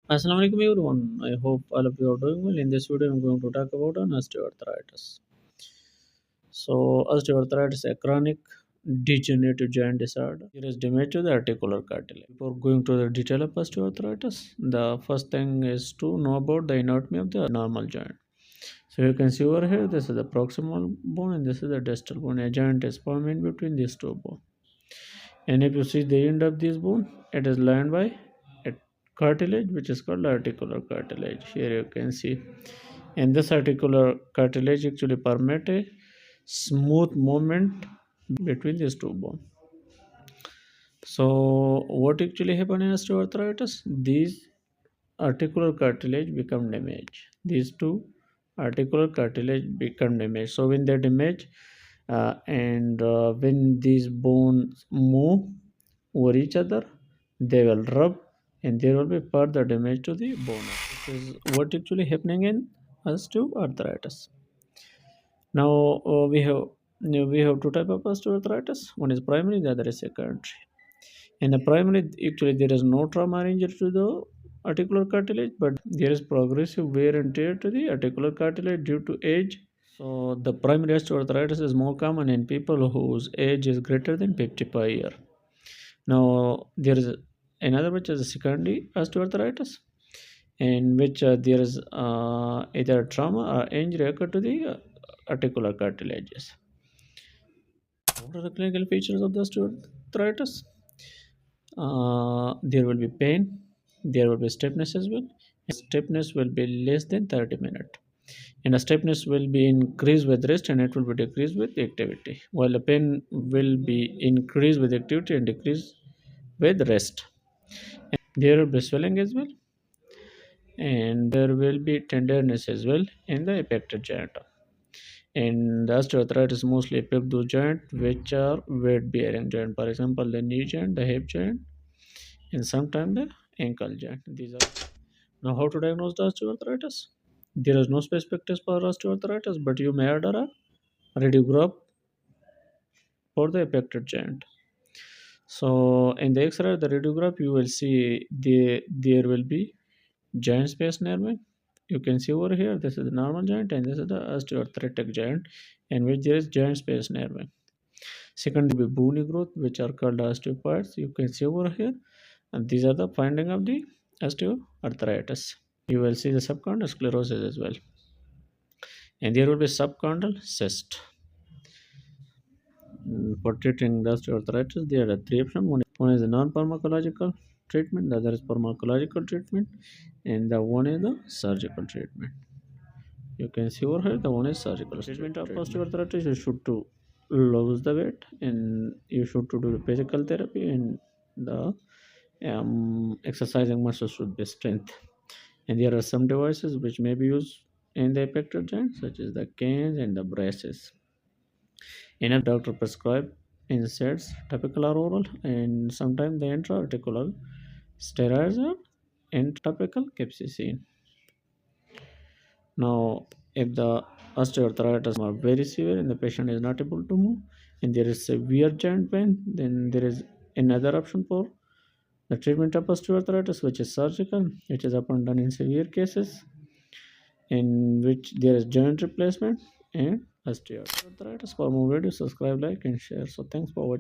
Assalamu alaikum everyone. I hope all of you are doing well. In this video, I'm going to talk about an osteoarthritis. So, osteoarthritis is a chronic degenerative joint disorder. It is damage to the articular cartilage. Before going to the detail of osteoarthritis, the first thing is to know about the anatomy of the normal joint. So you can see over here, this is the proximal bone and this is the distal bone. A joint is formed in between these two bones. And if you see the end of this bone, it is lined by a cartilage which is called articular cartilage. Here you can see, and this articular cartilage actually permit a smooth movement between these two bones. So what actually happen in osteoarthritis? These articular cartilage become damaged. These two articular cartilage become damaged. So when they damage, and when these bones move over each other, they will rub and there will be further damage to the bone. This is what actually happening in osteoarthritis. Now we have two type of osteoarthritis. One is primary, the other is secondary. In the primary, actually there is no trauma or injury to the articular cartilage, but there is progressive wear and tear to the articular cartilage due to age. So the primary osteoarthritis is more common in people whose age is greater than 55 years. Now there is another which is secondary osteoarthritis, in which there is either trauma or injury occur to the articular cartilages. What are the clinical features of the osteoarthritis? There will be pain, there will be stiffness as well. Stiffness will be less than 30 minutes. And the stiffness will be increased with rest and it will be decreased with activity. While the pain will be increased with activity and decreased with rest. And there will be swelling as well. And there will be tenderness as well in the affected joint. And the osteoarthritis mostly affect those joints which are weight bearing joint. For example, the knee joint, the hip joint, and sometimes the ankle joint. These are now how to diagnose the osteoarthritis. There is no specific test for osteoarthritis, but you may order a radiograph for the affected joint. So in the X-ray, the radiograph, you will see there will be joint space narrowing. You can see over here, this is the normal joint and this is the osteoarthritic joint in which there is joint space narrowing. Second will be bony growth, which are called osteophytes. You can see over here, and these are the finding of the osteoarthritis. You will see the subchondral sclerosis as well, and there will be subchondral cyst. For treating the osteoarthritis, there are three options. One is the non-pharmacological treatment, the other is pharmacological treatment, and the one is the surgical treatment. You can see over here, the one is surgical treatment of osteoarthritis. You should to lose the weight, and you should to do the physical therapy, and the exercising muscles should be strength. And there are some devices which may be used in the affected joint, such as the canes and the braces. And a doctor prescribe NSAIDs, topical or oral, and sometimes the intra-articular steroids or topical capsaicin. Now, if the osteoarthritis are very severe and the patient is not able to move, and there is severe joint pain, then there is another option for the treatment of osteoarthritis, which is surgical, which is often done in severe cases, in which there is joint replacement and osteoarthritis. For more videos, subscribe, like, and share. So, thanks for watching.